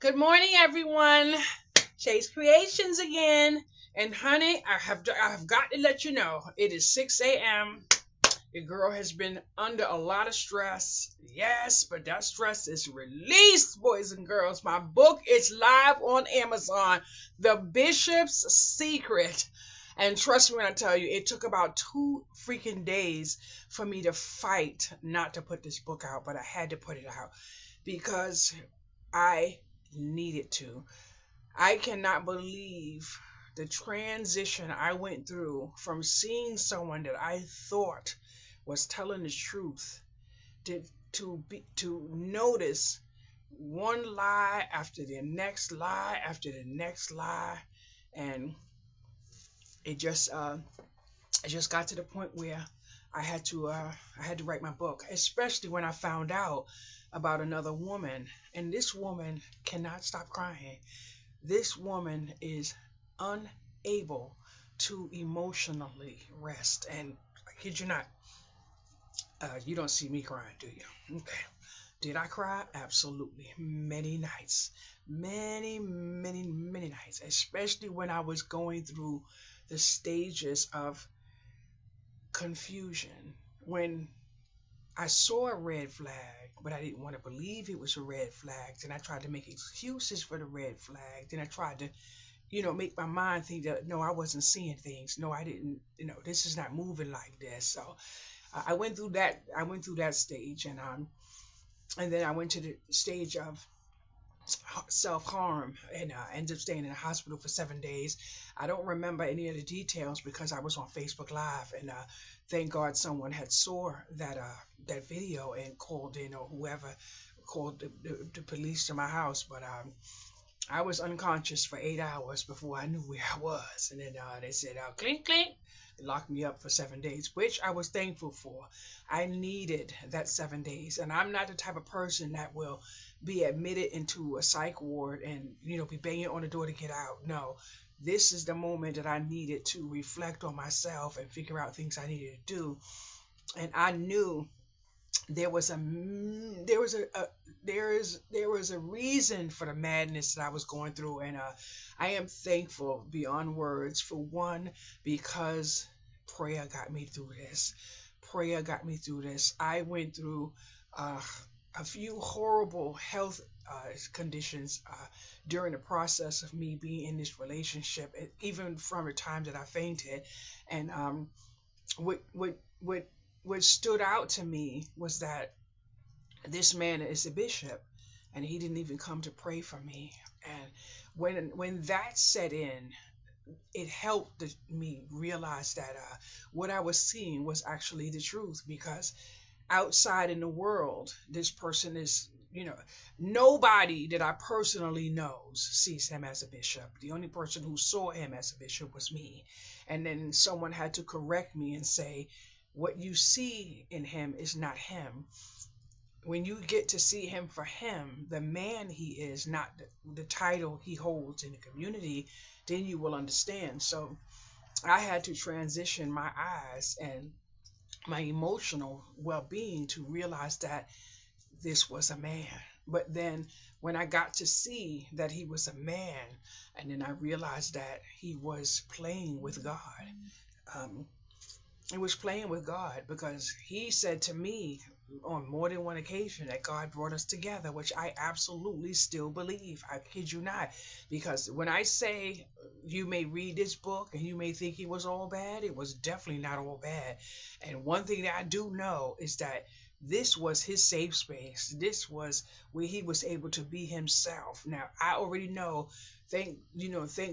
Good morning, everyone. Chase Creations again. And honey, I have got to let you know it is 6 a.m. Your girl has been under a lot of stress. Yes, but that stress is released, boys and girls. My book is live on Amazon, The Bishop's Secret. And trust me when I tell you, it took about 2 freaking days for me to fight not to put this book out, but I had to put it out because I needed to. I cannot believe the transition I went through from seeing someone that I thought was telling the truth to to notice one lie after the next lie after the next lie, and it just got to the point where I had to write my book, especially when I found out about another woman, and this woman cannot stop crying. This woman is unable to emotionally rest, and I kid you not, you don't see me crying, do you? Okay. Did I cry? Absolutely. Many nights. Many, many, many nights. Especially when I was going through the stages of confusion. When I saw a red flag, but I didn't want to believe it was a red flag. Then I tried to make excuses for the red flag. Then I tried to, make my mind think that no, I wasn't seeing things. No, I didn't. This is not moving like this. So I went through that. I went through that stage, and then I went to the stage of self harm, and ended up staying in the hospital for 7 days. I don't remember any of the details because I was on Facebook Live, and thank God someone had saw that video and called in, or whoever called the police to my house. But I was unconscious for 8 hours before I knew where I was, and then they said clink clink. They locked me up for 7 days, which I was thankful for. I needed that 7 days, and I'm not the type of person that will be admitted into a psych ward and be banging on the door to get out. No, this is the moment that I needed to reflect on myself and figure out things I needed to do. And I knew there was a there was a reason for the madness that I was going through, and I am thankful beyond words. For one, because prayer got me through this. Prayer got me through this. I went through uh, a few horrible health conditions during the process of me being in this relationship, even from the time that I fainted. And what what what what stood out to me was that this man is a bishop, and he didn't even come to pray for me. And when that set in, it helped me realize that what I was seeing was actually the truth, because outside in the world, this person is, nobody that I personally knows sees him as a bishop. The only person who saw him as a bishop was me. And then someone had to correct me and say, what you see in him is not him. When you get to see him for him, the man he is, not the title he holds in the community, then you will understand. So I had to transition my eyes and my emotional well-being to realize that this was a man. But then when I got to see that he was a man, and then I realized that he was playing with God. Um, it was playing with God, because he said to me on more than one occasion that God brought us together, which I absolutely still believe. I kid you not. Because when I say you may read this book and you may think it was all bad, it was definitely not all bad. And one thing that I do know is that this was his safe space. This was where he was able to be himself. Now, I already know, thank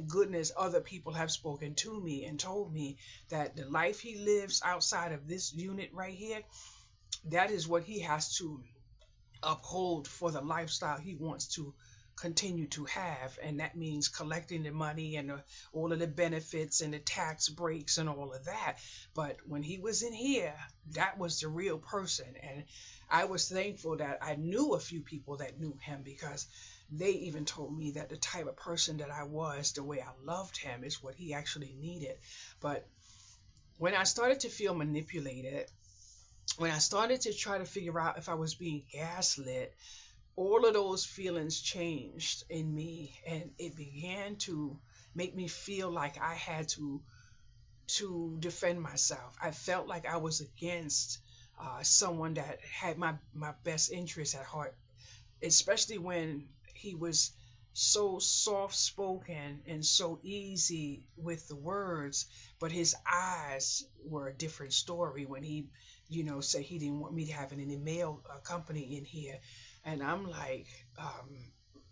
goodness other people have spoken to me and told me that the life he lives outside of this unit right here, that is what he has to uphold for the lifestyle he wants to continue to have. And that means collecting the money and all of the benefits and the tax breaks and all of that. But when he was in here, that was the real person. And I was thankful that I knew a few people that knew him, because they even told me that the type of person that I was, the way I loved him, is what he actually needed. But when I started to feel manipulated, when I started to try to figure out if I was being gaslit, all of those feelings changed in me, and it began to make me feel like I had to defend myself. I felt like I was against someone that had my best interest at heart, especially when he was so soft spoken and so easy with the words, but his eyes were a different story when he, said he didn't want me to have any male company in here. And I'm like,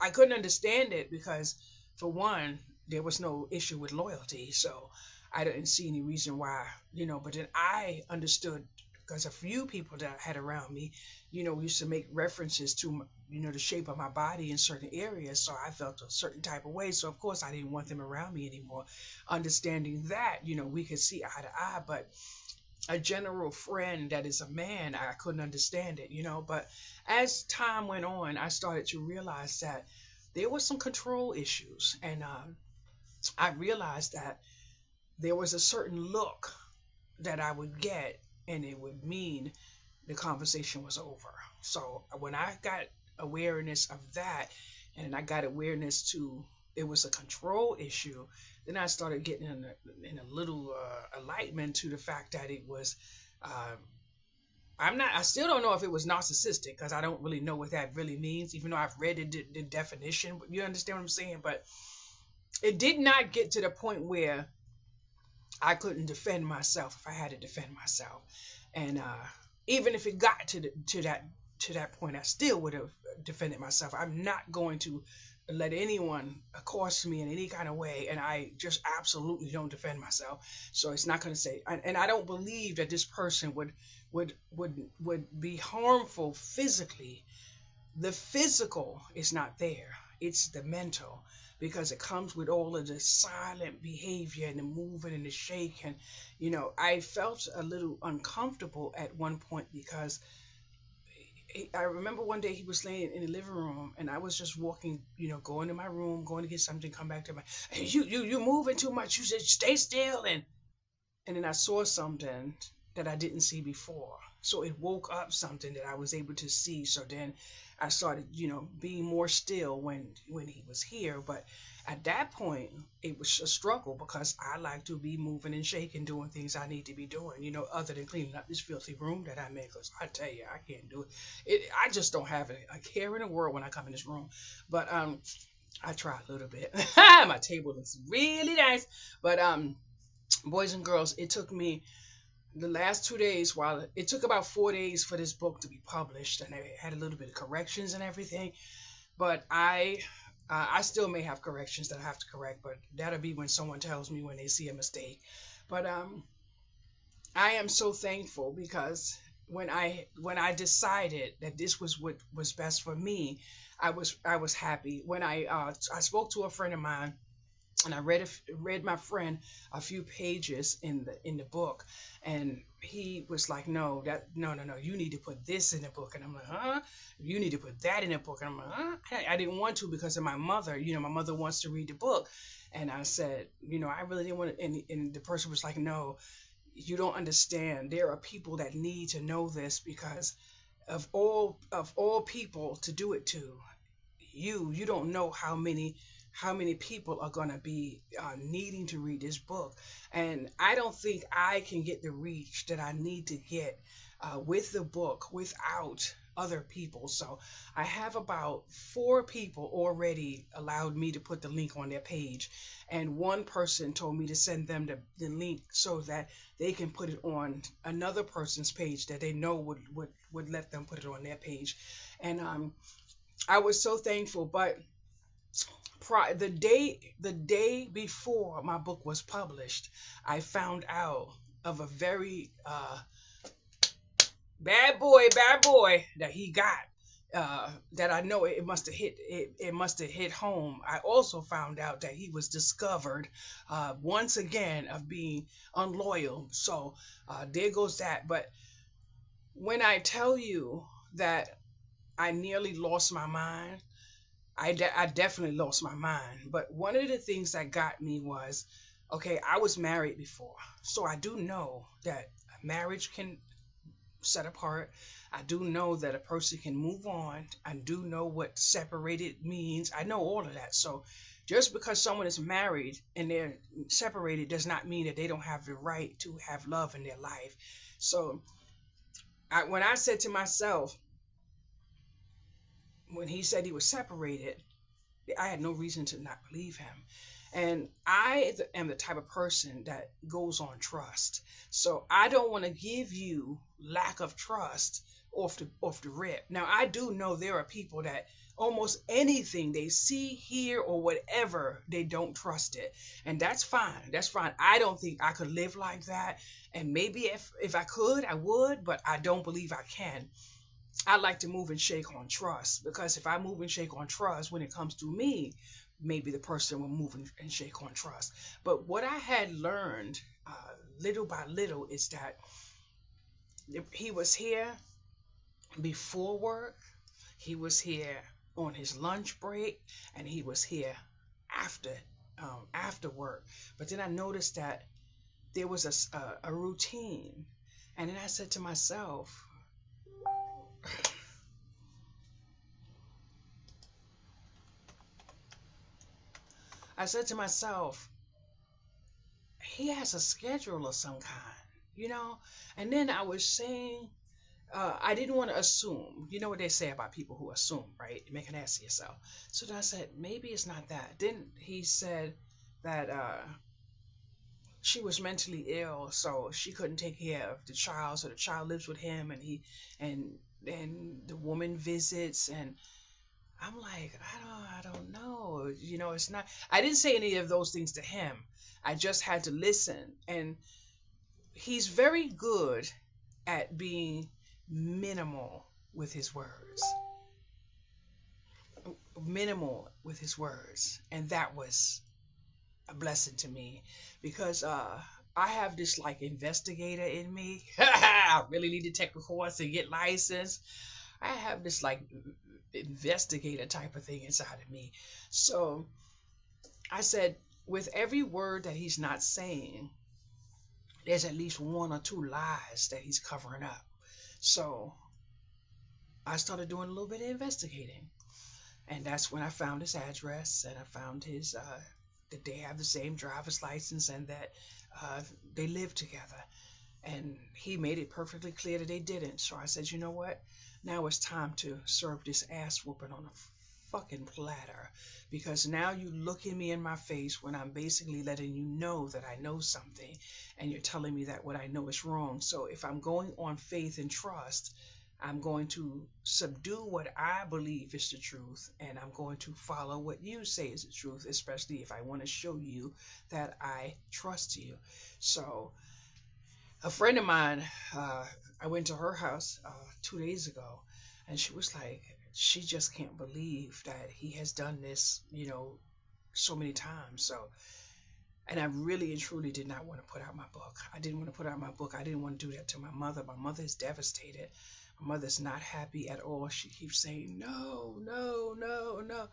I couldn't understand it because, for one, there was no issue with loyalty. So I didn't see any reason why, but then I understood because a few people that I had around me, used to make references to, the shape of my body in certain areas. So I felt a certain type of way. So of course I didn't want them around me anymore. Understanding that, we could see eye to eye, but a general friend that is a man, I couldn't understand it. But as time went on, I started to realize that there was some control issues. And I realized that there was a certain look that I would get, and it would mean the conversation was over. So when I got awareness of that, and I got awareness to it was a control issue, then I started getting in a little enlightenment to the fact that it was. Uh, I still don't know if it was narcissistic because I don't really know what that really means, even though I've read the definition. But you understand what I'm saying? But it did not get to the point where I couldn't defend myself if I had to defend myself. And even if it got to that point, I still would have defended myself. I'm not going to let anyone accost me in any kind of way, and I just absolutely don't defend myself. So it's not going to say, and I don't believe that this person would be harmful physically. The physical is not there, it's the mental, because it comes with all of the silent behavior and the moving and the shake. And I felt a little uncomfortable at one point because I remember one day he was laying in the living room, and I was just walking, going to my room, going to get something, come back to my, hey, you moving too much, you said stay still. And then I saw something that I didn't see before. So it woke up something that I was able to see. So then I started, being more still when he was here. But at that point, it was a struggle because I like to be moving and shaking, doing things I need to be doing, other than cleaning up this filthy room that I'm in. Because I tell you, I can't do it. I just don't have a care in the world when I come in this room. But I try a little bit. My table looks really nice. But boys and girls, it took me the last 2 days, while it took about 4 days for this book to be published, and I had a little bit of corrections and everything, but I still may have corrections that I have to correct, but that'll be when someone tells me when they see a mistake. But I am so thankful because when I decided that this was what was best for me, I was happy. When I spoke to a friend of mine, and I read my friend a few pages in the book, and he was like, no, you need to put this in the book, and I'm like, huh? You need to put that in the book, and I'm like, huh? I didn't want to because of my mother. My mother wants to read the book, and I said, I really didn't want to, and the person was like, no, you don't understand. There are people that need to know this because of all people to do it to. You don't know how many people are going to be needing to read this book. And I don't think I can get the reach that I need to get with the book without other people. So I have about 4 people already allowed me to put the link on their page. And one person told me to send them the link so that they can put it on another person's page that they know would let them put it on their page. And I was so thankful. But the day before my book was published, I found out of a very bad boy that he got. That I know it must have hit it must have hit home. I also found out that he was discovered once again of being unloyal. So there goes that. But when I tell you that I nearly lost my mind, I definitely lost my mind. But one of the things that got me was, okay, I was married before, so I do know that marriage set apart. I do know that a person can move on. I do know what separated means. I know all of that. So just because someone is married and they're separated does not mean that they don't have the right to have love in their life. So when I said to myself, when he said he was separated, I had no reason to not believe him. And I am the type of person that goes on trust. So I don't want to give you lack of trust off the rip. Now I do know there are people that almost anything they see, hear, or whatever, they don't trust it. And that's fine. That's fine. I don't think I could live like that. And maybe if I could, I would, but I don't believe I can. I like to move and shake on trust, because if I move and shake on trust when it comes to me, maybe the person will move and shake on trust. But what I had learned little by little is that he was here before work, he was here on his lunch break, and he was here after after work. But then I noticed that there was a routine, and then I said to myself, I said to myself, he has a schedule of some kind, you know? And then I was saying, I didn't want to assume. You know what they say about people who assume, right? You make an ass of yourself. So then I said, maybe it's not that. Then he said that she was mentally ill, so she couldn't take care of the child. So the child lives with him, and and the woman visits, and I'm like, I don't know. You know, it's not. I didn't say any of those things to him. I just had to listen, and he's very good at being minimal with his words. Minimal with his words, and that was a blessing to me, because I have this like investigator in me. I really need to take a course and get licensed. I have this like investigator type of thing inside of me. So I said, with every word that he's not saying, there's at least one or two lies that he's covering up. So I started doing a little bit of investigating. And that's when I found his address, and I found his that they have the same driver's license, and that they live together. And he made it perfectly clear that they didn't. So I said, you know what? Now it's time to serve this ass whooping on a fucking platter, because now you looking me in my face when I'm basically letting you know that I know something, and you're telling me that what I know is wrong. So if I'm going on faith and trust, I'm going to subdue what I believe is the truth, and I'm going to follow what you say is the truth, especially if I want to show you that I trust you. So a friend of mine, I went to her house 2 days ago, and she was like, she just can't believe that he has done this, you know, so many times. So, and I really and truly did not want to put out my book. I didn't want to put out my book. I didn't want to do that to my mother. My mother is devastated. My mother's not happy at all. She keeps saying, no, no, no, no,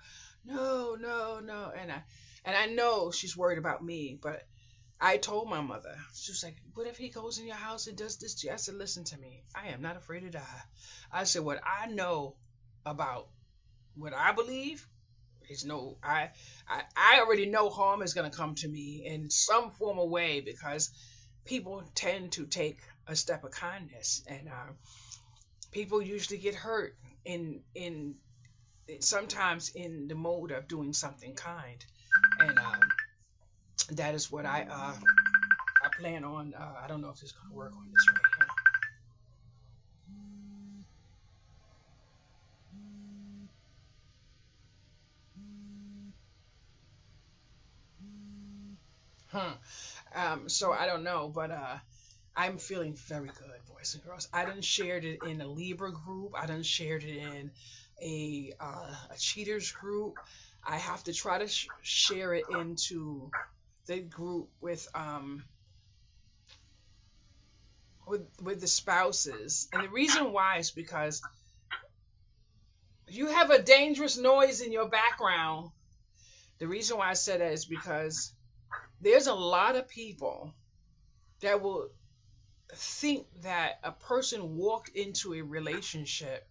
no, no, no. And I know she's worried about me, but I told my mother, she was like, what if he goes in your house and does this to you? I said, listen to me. I am not afraid to die. I said, what I know about what I believe is I already know harm is going to come to me in some form of way, because people tend to take a step of kindness, and people usually get hurt in sometimes in the mode of doing something kind, and that is what I plan on. I don't know if it's going to work on this right here. So I don't know, but I'm feeling very good, boys and girls. I done shared it in a Libra group. I done shared it in a cheaters group. I have to try to share it into the group with the spouses. And the reason why is because you have a dangerous noise in your background. The reason why I said that is because there's a lot of people that will think that a person walked into a relationship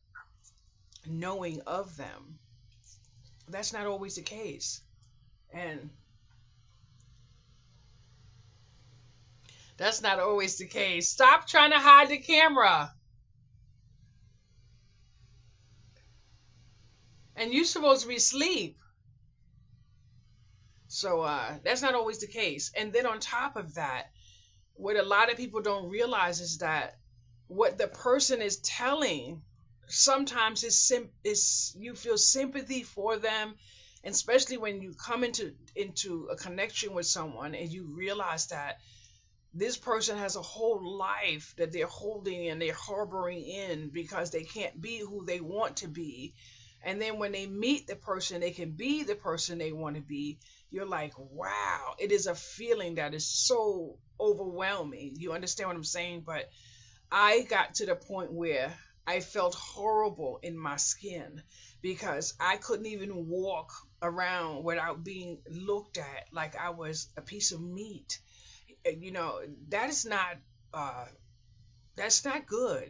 knowing of them. That's not always the case. And that's not always the case. Stop trying to hide the camera. And you're supposed to be asleep. So that's not always the case. And then on top of that, what a lot of people don't realize is that what the person is telling sometimes is you feel sympathy for them, and especially when you come into a connection with someone and you realize that this person has a whole life that they're holding and they're harboring in because they can't be who they want to be. And then when they meet the person, they can be the person they want to be. You're like, wow, it is a feeling that is so overwhelming. You understand what I'm saying? But I got to the point where I felt horrible in my skin because I couldn't even walk around without being looked at like I was a piece of meat. You know, that is not uh that's not good.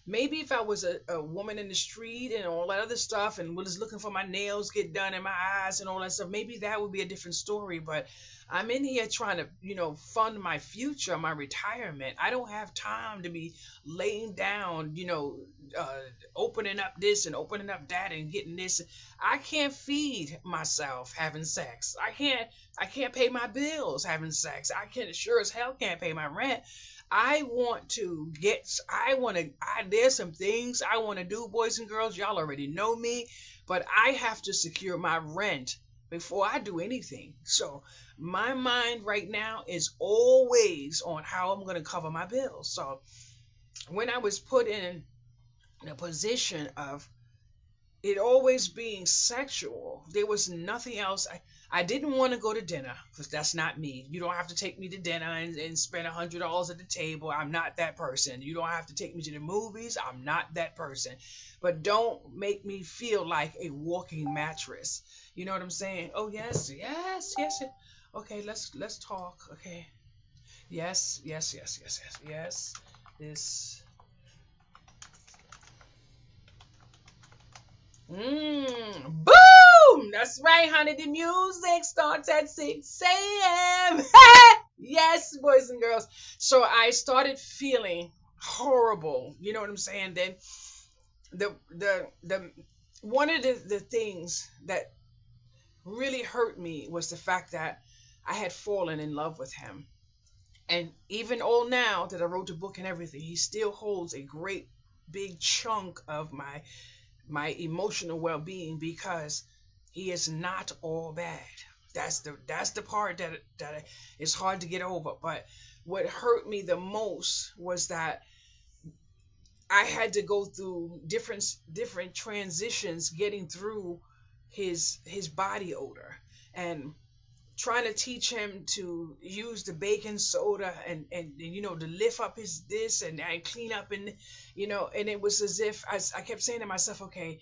Maybe if I was a woman in the street and all that other stuff and was looking for my nails get done and my eyes and all that stuff, maybe that would be a different story. But I'm in here trying to, fund my future, my retirement. I don't have time to be laying down, uh, opening up this and opening up that and getting this. I can't feed myself having sex. I can't pay my bills having sex. I can sure as hell can't pay my rent. There's some things I want to do, boys and girls. Y'all already know me, but I have to secure my rent before I do anything. So my mind right now is always on how I'm going to cover my bills. So when I was put in a position of it always being sexual. There was nothing else. I didn't want to go to dinner because that's not me. You don't have to take me to dinner and spend $100 at the table. I'm not that person. You don't have to take me to the movies. I'm not that person. But don't make me feel like a walking mattress. You know what I'm saying? Oh yes, yes, yes. Okay, let's talk. Okay. Yes, yes, yes, yes, yes, yes. This. Boom! That's right, honey. The music starts at 6 a.m. Yes, boys and girls. So I started feeling horrible. You know what I'm saying? Then the one of the things that really hurt me was the fact that I had fallen in love with him. And even all now that I wrote the book and everything, he still holds a great big chunk of my emotional well-being because he is not all bad. That's the part that is hard to get over. But what hurt me the most was that I had to go through different transitions getting through his body odor and trying to teach him to use the baking soda and to lift up his this and clean up and it was as if I kept saying to myself, okay,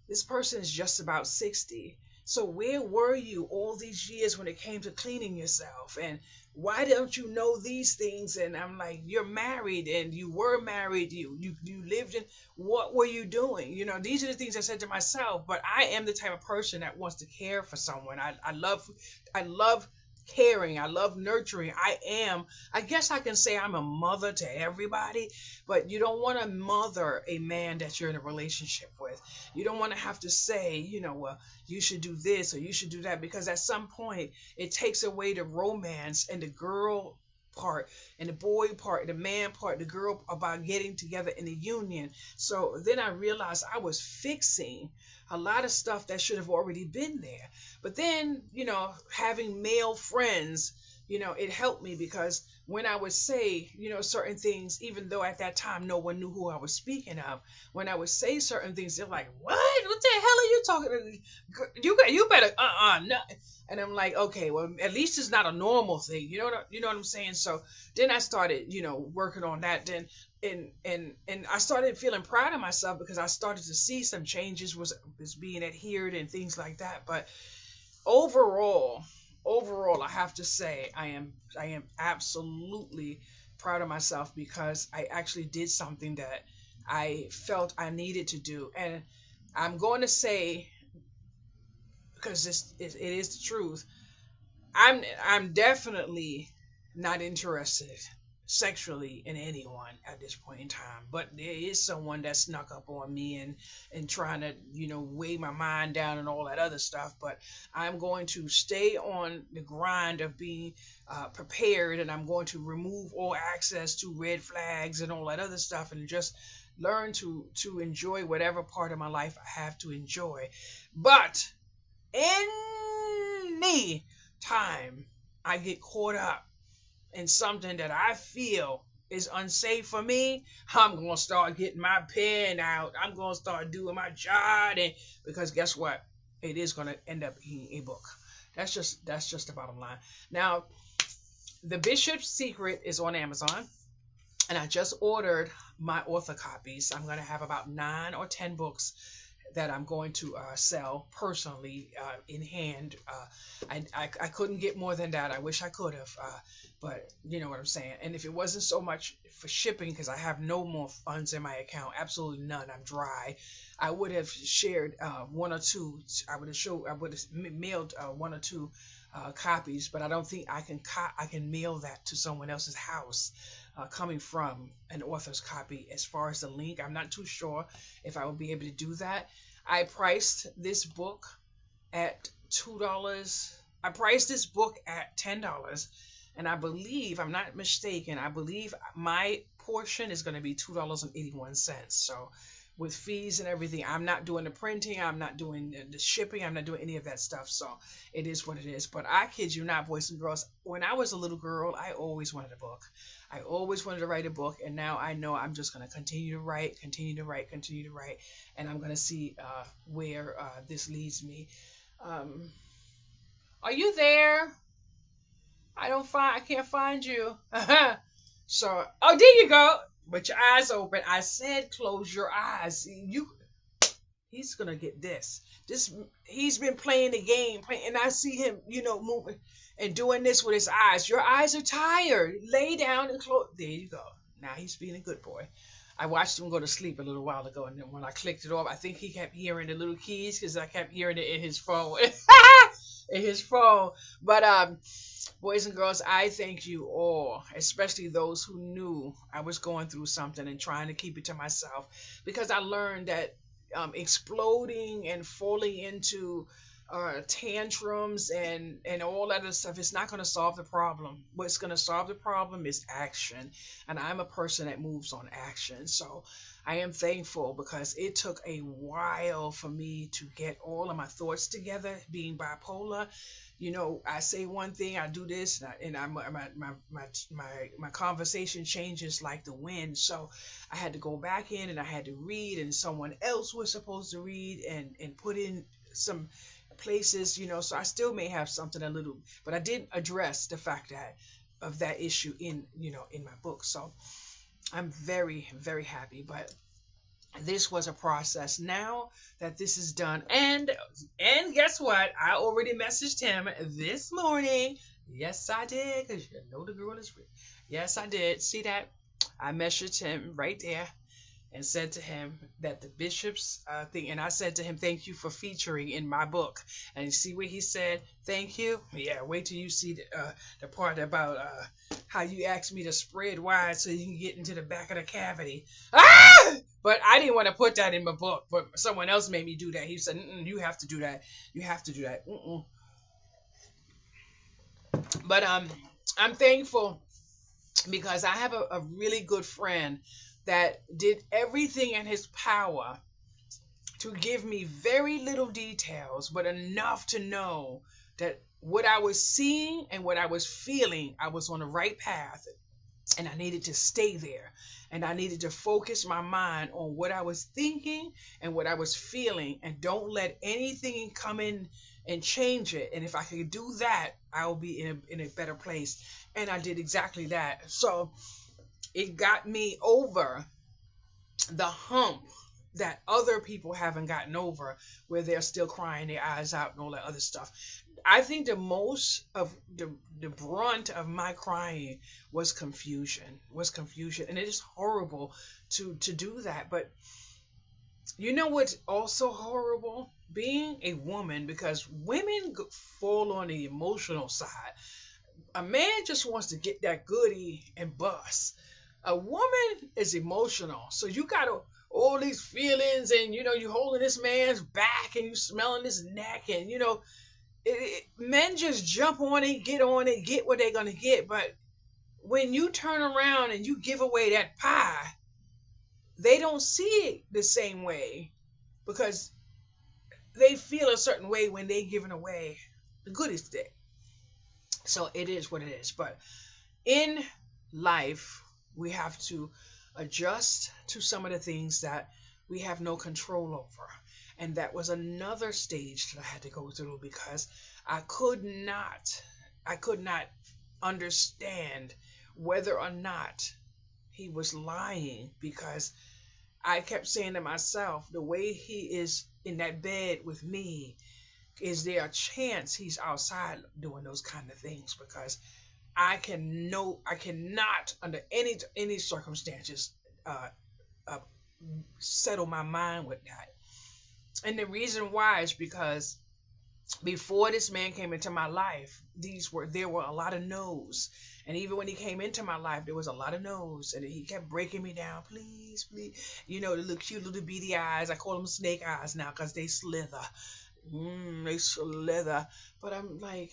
this person is just about 60. So where were you all these years when it came to cleaning yourself? And why don't you know these things? And I'm like, you're married and you were married. You lived in, what were you doing? These are the things I said to myself, but I am the type of person that wants to care for someone. I love caring. I love nurturing. I guess I can say I'm a mother to everybody, but you don't want to mother a man that you're in a relationship with. You don't want to have to say, well, you should do this or you should do that, because at some point it takes away the romance and the girl part and the boy part, the man part, the girl about getting together in a union. So then I realized I was fixing a lot of stuff that should have already been there. But then, having male friends, it helped me because when I would say, certain things, even though at that time no one knew who I was speaking of, when I would say certain things, they're like, "What? What the hell are you talking? You better no." And I'm like, okay, well, at least it's not a normal thing. You know what I'm saying? So then I started, working on that. Then and I started feeling proud of myself because I started to see some changes was being adhered and things like that. But overall, I have to say I am absolutely proud of myself because I actually did something that I felt I needed to do. And I'm going to say, because it is the truth, I'm definitely not interested sexually in anyone at this point in time. But there is someone that snuck up on me and trying to, weigh my mind down and all that other stuff. But I'm going to stay on the grind of being prepared, and I'm going to remove all access to red flags and all that other stuff, and just learn to enjoy whatever part of my life I have to enjoy. But any time I get caught up in something that I feel is unsafe for me, I'm gonna start getting my pen out. I'm gonna start doing my job, and because guess what? It is gonna end up being a book. That's just the bottom line. Now, The Bishop's Secret is on Amazon, and I just ordered my author copies. I'm gonna have about 9 or 10 books that I'm going to sell personally in hand. I couldn't get more than that. I wish I could have, but you know what I'm saying. And if it wasn't so much for shipping, because I have no more funds in my account, absolutely none. I'm dry. I would have shared one or two. I would have mailed 1 or 2 copies, but I don't think I can mail that to someone else's house. Coming from an author's copy. As far as the link, I'm not too sure if I will be able to do that. I priced this book at $2. I priced this book at $10, and I believe, I'm not mistaken, I believe my portion is going to be $2.81. So with fees and everything, I'm not doing the printing, I'm not doing the shipping, I'm not doing any of that stuff. So it is what it is. But I kid you not, boys and girls, when I was a little girl, I always wanted a book. I always wanted to write a book, and now I know I'm just going to continue to write, and I'm going to see where this leads me. Are you there? I can't find you. So, oh, there you go. But your eyes open. I said close your eyes. He's gonna get this. He's been playing the game, and I see him, moving and doing this with his eyes. Your eyes are tired. Lay down and close. There you go. Now he's being a good boy. I watched him go to sleep a little while ago, and then when I clicked it off, I think he kept hearing the little keys because I kept hearing it in his phone. In his phone. But boys and girls, I thank you all, especially those who knew I was going through something and trying to keep it to myself, because I learned that exploding and falling into tantrums and all that other stuff is not going to solve the problem. What's going to solve the problem is action, and I'm a person that moves on action. So I am thankful, because it took a while for me to get all of my thoughts together, being bipolar. I say one thing, I do this, and my conversation changes like the wind. So I had to go back in, and I had to read, and someone else was supposed to read and put in some places, so I still may have something a little, but I did address the fact of that issue in my book. So I'm very, very happy. But this was a process. Now that this is done, and guess what? I already messaged him this morning. Yes, I did, because you know the girl is real. Yes, I did. See that? I messaged him right there and said to him that the Bishop's thing, and I said to him, thank you for featuring in my book. And you see what he said? Thank you. Yeah, wait till you see the part about how you asked me to spread wide so you can get into the back of the cavity. Ah! But I didn't want to put that in my book, but someone else made me do that. He said, you have to do that. You have to do that. But I'm thankful, because I have a really good friend that did everything in his power to give me very little details, but enough to know that what I was seeing and what I was feeling, I was on the right path, and I needed to stay there, and I needed to focus my mind on what I was thinking and what I was feeling, and don't let anything come in and change it. And if I could do that, I will be in a better place. And I did exactly that. So it got me over the hump that other people haven't gotten over, where they're still crying their eyes out and all that other stuff. I think the most of the brunt of my crying was confusion, and it is horrible to do that. But you know what's also horrible? Being a woman, because women fall on the emotional side. A man just wants to get that goodie and bust. A woman is emotional, so you got all these feelings, and you holding this man's back, and you smelling his neck, and men just jump on it, get what they're gonna get. But when you turn around and you give away that pie, they don't see it the same way because they feel a certain way when they giving away the goodies stick. So it is what it is. But in life, we have to adjust to some of the things that we have no control over. And that was another stage that I had to go through because I could not, I could not understand whether or not he was lying because I kept saying to myself, the way he is in that bed with me, is there a chance he's outside doing those kind of things? Because I cannot under any circumstances uh, uh, settle my mind with that. And the reason why is because before this man came into my life, there were a lot of no's. And even when he came into my life, there was a lot of no's. And he kept breaking me down. Please, please. The little cute little beady eyes. I call them snake eyes now because they slither. They slither. But I'm like,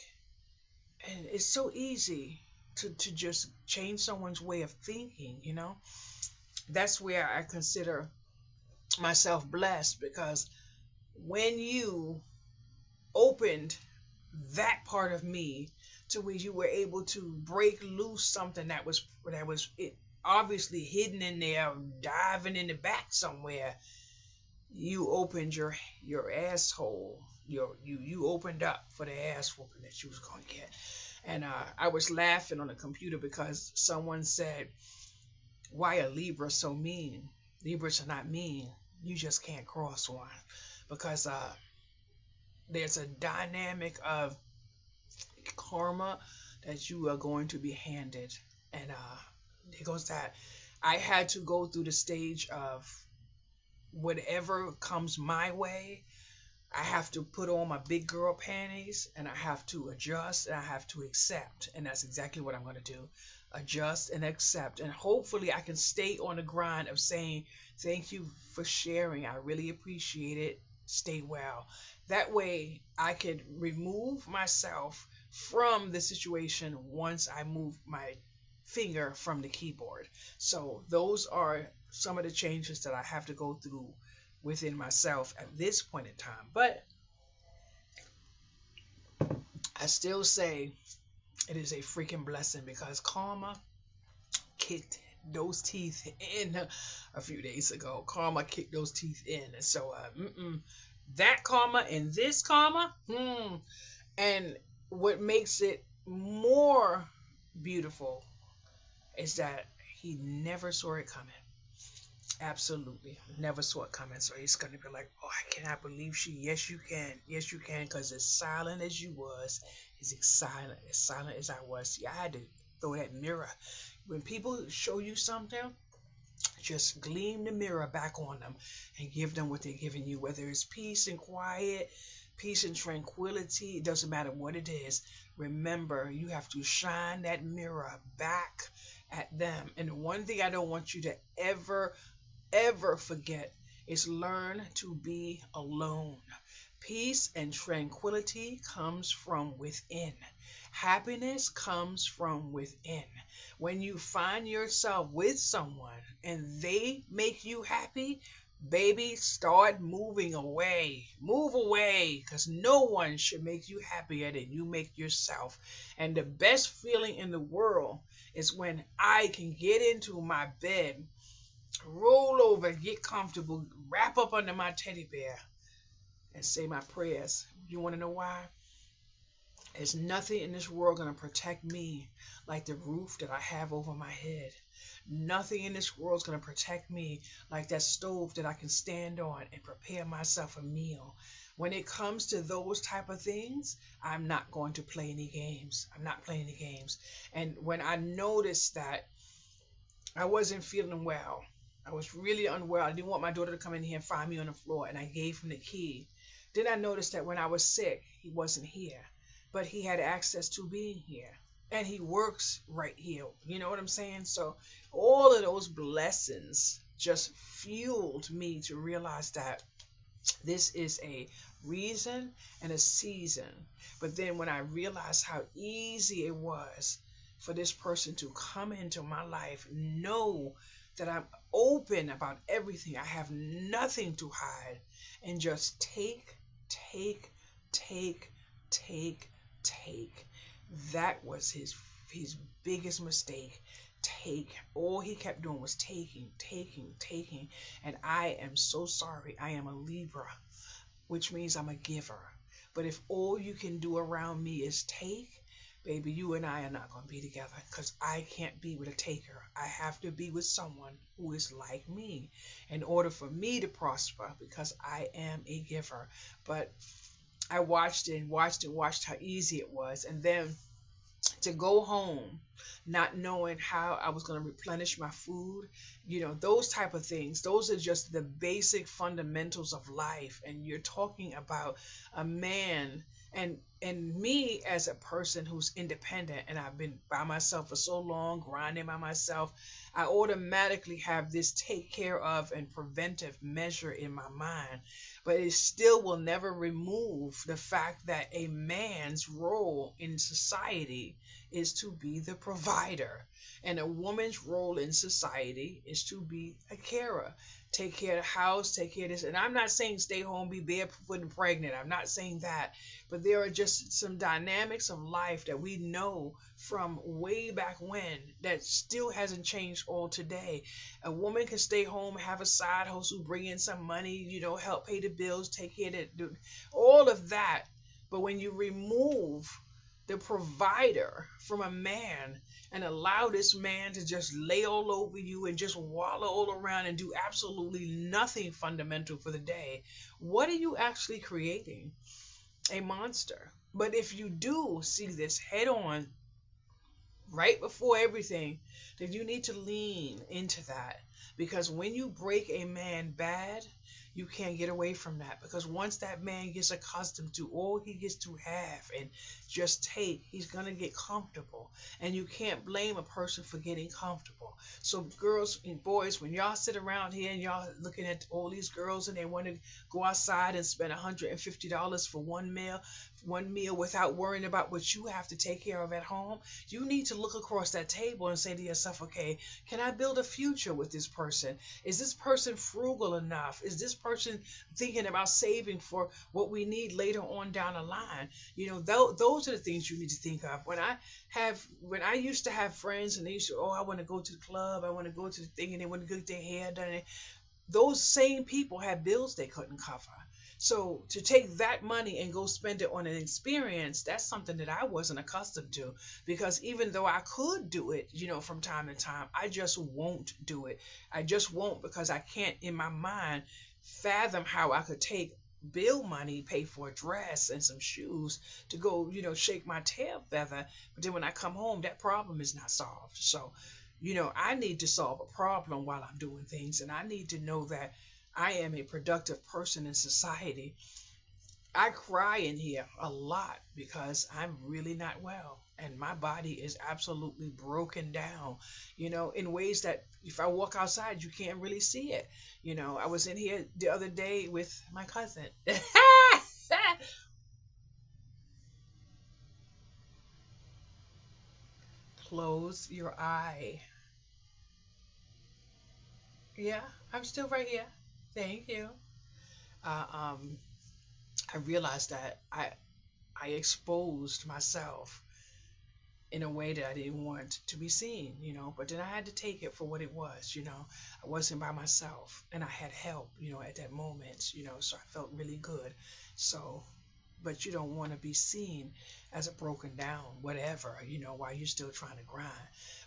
and it's so easy to just change someone's way of thinking. That's where I consider myself blessed because when you opened that part of me to where you were able to break loose something that was it obviously hidden in there, diving in the back somewhere. You opened your asshole. You opened up for the ass whooping that you was gonna get. And I was laughing on the computer because someone said, "Why are Libras so mean?" Libras are not mean. You just can't cross one because there's a dynamic of karma that you are going to be handed. And there goes that. I had to go through the stage of whatever comes my way. I have to put on my big girl panties and I have to adjust and I have to accept. And that's exactly what I'm going to do. Adjust and accept. And hopefully I can stay on the grind of saying, thank you for sharing. I really appreciate it. Stay well. That way I could remove myself from the situation once I move my finger from the keyboard. So those are some of the changes that I have to go through within myself at this point in time. But I still say it is a freaking blessing because karma kicked those teeth in a few days ago. Karma kicked those teeth in. And so that karma and this karma, and what makes it more beautiful is that he never saw it coming. Absolutely. Never saw it coming. So he's going to be like, oh, I cannot believe she. Yes, you can. Yes, you can. Because as silent as you was, as silent as I was. See, I had to throw that mirror. When people show you something, just gleam the mirror back on them and give them what they're giving you. Whether it's peace and quiet, peace and tranquility, it doesn't matter what it is. Remember, you have to shine that mirror back at them. And the one thing I don't want you to ever forget is learn to be alone. Peace and tranquility comes from within. Happiness comes from within. When you find yourself with someone and they make you happy, baby, start moving away. Move away because no one should make you happier than you make yourself. And the best feeling in the world is when I can get into my bed, roll over, get comfortable, wrap up under my teddy bear, and say my prayers. You want to know why? There's nothing in this world going to protect me like the roof that I have over my head. Nothing in this world is going to protect me like that stove that I can stand on and prepare myself a meal. When it comes to those type of things, I'm not going to play any games. I'm not playing any games. And when I noticed that I wasn't feeling well, I was really unwell. I didn't want my daughter to come in here and find me on the floor, and I gave him the key. Then I noticed that when I was sick, he wasn't here, but he had access to being here. And he works right here. You know what I'm saying? So all of those blessings just fueled me to realize that this is a reason and a season. But then when I realized how easy it was for this person to come into my life, know that I'm open about everything, I have nothing to hide, and just take, take, take, take. That was his biggest mistake. Take. All he kept doing was taking, taking, taking. And I am so sorry. I am a Libra, which means I'm a giver. But if all you can do around me is take, baby, you and I are not going to be together, because I can't be with a taker. I have to be with someone who is like me in order for me to prosper, because I am a giver. But I watched and watched and watched how easy it was. And then to go home not knowing how I was going to replenish my food, those type of things, those are just the basic fundamentals of life. And you're talking about a man, and me as a person who's independent, and I've been by myself for so long, grinding by myself, I automatically have this take care of and preventive measure in my mind. But it still will never remove the fact that a man's role in society is to be the provider, and a woman's role in society is to be a carer. Take care of the house, take care of this. And I'm not saying stay home, be barefoot and pregnant. I'm not saying that. But there are just some dynamics of life that we know from way back when that still hasn't changed all today. A woman can stay home, have a side hustle, bring in some money, help pay the bills, take care of all of that. But when you remove the provider from a man and allow this man to just lay all over you and just wallow all around and do absolutely nothing fundamental for the day, what are you actually creating? A monster. But if you do see this head on right before everything, then you need to lean into that. Because when you break a man bad, you can't get away from that. Because once that man gets accustomed to all he gets to have and just take, he's going to get comfortable. And you can't blame a person for getting comfortable. So girls and boys, when y'all sit around here and y'all looking at all these girls and they want to go outside and spend $150 for one meal without worrying about what you have to take care of at home, you need to look across that table and say to yourself, okay, can I build a future with this person? Is this person frugal enough? Is this person thinking about saving for what we need later on down the line? Those are the things you need to think of. When I used to have friends and they used to, oh, I want to go to the club, I want to go to the thing, and they want to get their hair done. Those same people had bills they couldn't cover. So to take that money and go spend it on an experience, that's something that I wasn't accustomed to, because even though I could do it, from time to time, I just won't do it. I just won't, because I can't in my mind fathom how I could take bill money, pay for a dress and some shoes to go, shake my tail feather. But then when I come home, that problem is not solved. So, I need to solve a problem while I'm doing things, and I need to know that I am a productive person in society. I cry in here a lot because I'm really not well, and my body is absolutely broken down, in ways that if I walk outside, you can't really see it. I was in here the other day with my cousin. Close your eye. Yeah, I'm still right here. Thank you. Uh, um, I realized that I exposed myself in a way that I didn't want to be seen, but then I had to take it for what it was. I wasn't by myself and I had help, at that moment, so I felt really good. So, but you don't want to be seen as a broken down, whatever, while you're still trying to grind.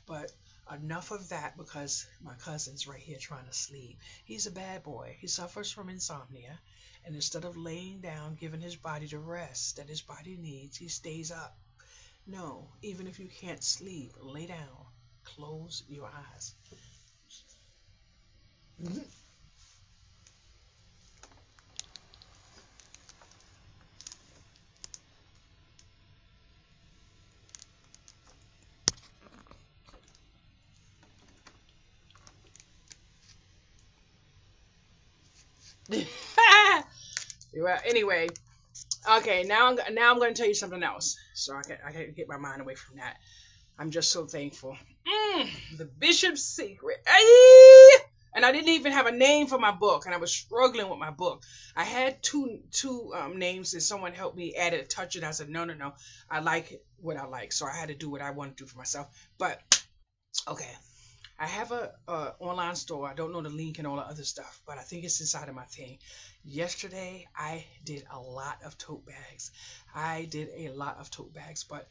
But enough of that, because my cousin's right here trying to sleep. He's a bad boy. He suffers from insomnia, And instead of laying down, giving his body the rest that his body needs, he stays up. No, even if you can't sleep, lay down, close your eyes. Well, anyway, okay. Now I'm going to tell you something else, so I can get my mind away from that. I'm just so thankful. The Bishop's Secret. And I didn't even have a name for my book, and I was struggling with my book. I had two names, and someone helped me add a touch, and I said, no, no, no, I like what I like, so I had to do what I want to do for myself. But okay, I have a online store. I don't know the link and all the other stuff, but I think it's inside of my thing. Yesterday, I did a lot of tote bags. I did a lot of tote bags, but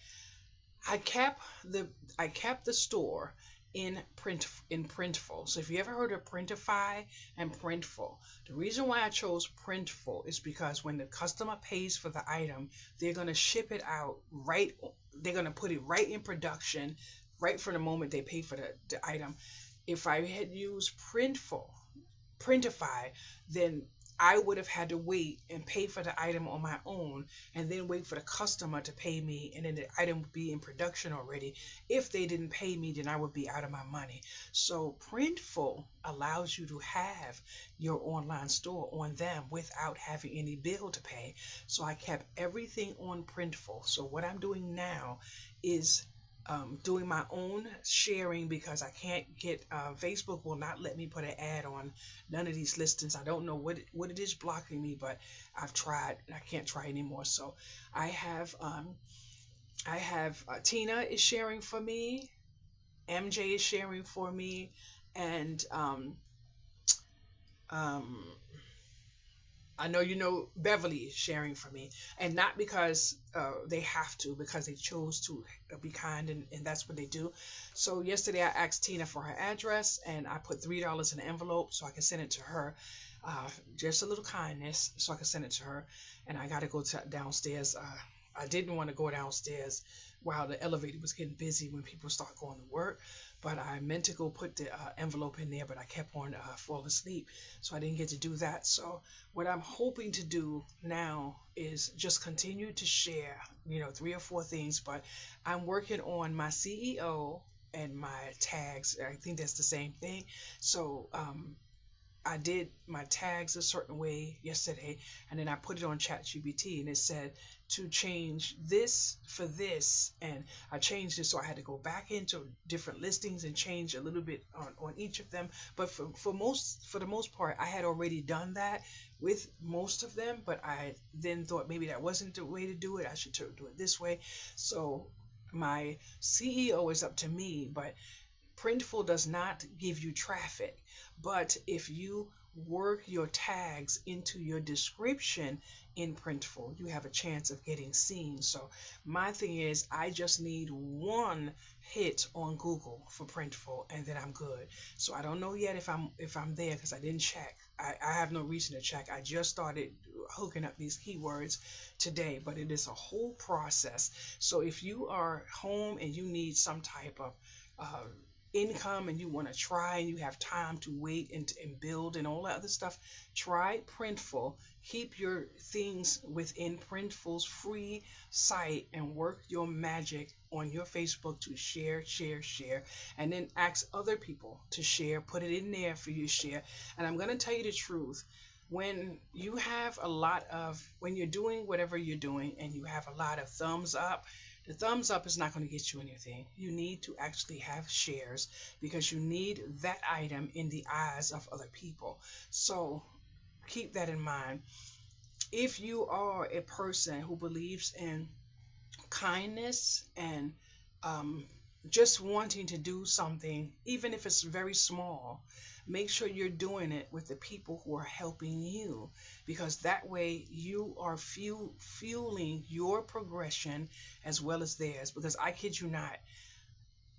I kept the store in Printful. So if you ever heard of Printify and Printful, the reason why I chose Printful is because when the customer pays for the item, they're gonna ship it out right. They're gonna put it right in production, right from the moment they pay for the item. If I had used Printify, then I would have had to wait and pay for the item on my own and then wait for the customer to pay me, and then the item would be in production already. If they didn't pay me, then I would be out of my money. So Printful allows you to have your online store on them without having any bill to pay. So I kept everything on Printful. So what I'm doing now is doing my own sharing because I can't get Facebook will not let me put an ad on none of these listings. I don't know what it is blocking me, but I've tried and I can't try anymore. So I have Tina is sharing for me, MJ is sharing for me, and um, I know you know Beverly is sharing for me, and not because they have to, because they chose to be kind, and that's what they do. So yesterday I asked Tina for her address, and I put $3 in an envelope so I can send it to her. Just a little kindness, so I can send it to her. And I got to go downstairs. I didn't want to go downstairs while the elevator was getting busy when people start going to work, but I meant to go put the envelope in there, but I kept on falling asleep, so I didn't get to do that. So what I'm hoping to do now is just continue to share, 3 or 4 things, but I'm working on my CEO and my tags. I think that's the same thing. So I did my tags a certain way yesterday, and then I put it on ChatGPT, and it said to change this for this, and I changed it, so I had to go back into different listings and change a little bit on each of them. But for the most part, I had already done that with most of them, but I then thought maybe that wasn't the way to do it. I should do it this way. So my CEO is up to me, but Printful does not give you traffic, but if you work your tags into your description in Printful, you have a chance of getting seen. So my thing is, I just need one hit on Google for Printful, and then I'm good. So I don't know yet if I'm there because I didn't check. I have no reason to check. I just started hooking up these keywords today, but it is a whole process. So if you are home and you need some type of income and you want to try and you have time to wait and build and all that other stuff, try Printful. Keep your things within Printful's free site and work your magic on your Facebook to share, share, share, and then ask other people to share. Put it in there for you to share. And I'm going to tell you the truth. When you're doing whatever you're doing and you have a lot of thumbs up, the thumbs up is not going to get you anything. You need to actually have shares because you need that item in the eyes of other people. So keep that in mind. If you are a person who believes in kindness and um, just wanting to do something, even if it's very small, make sure you're doing it with the people who are helping you, because that way you are fueling your progression as well as theirs. Because I kid you not,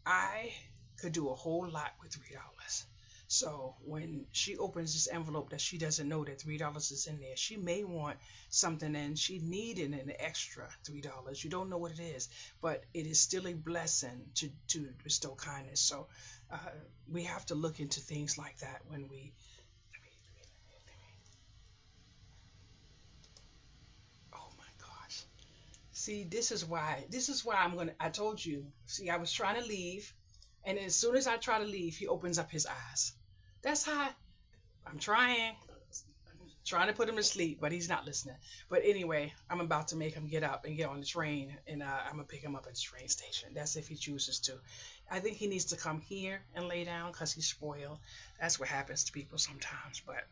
I could do a whole lot with $3. So when she opens this envelope that she doesn't know that $3 is in there, she may want something and she needed an extra $3. You don't know what it is, but it is still a blessing to bestow kindness. So uh, we have to look into things like that when we. Oh my gosh. See, this is why I told you. See, I was trying to leave, and as soon as I try to leave, he opens up his eyes. That's how I'm trying to put him to sleep, but he's not listening. But anyway, I'm about to make him get up and get on the train, and I'm gonna pick him up at the train station. That's if he chooses to. I think he needs to come here and lay down because he's spoiled. That's what happens to people sometimes. But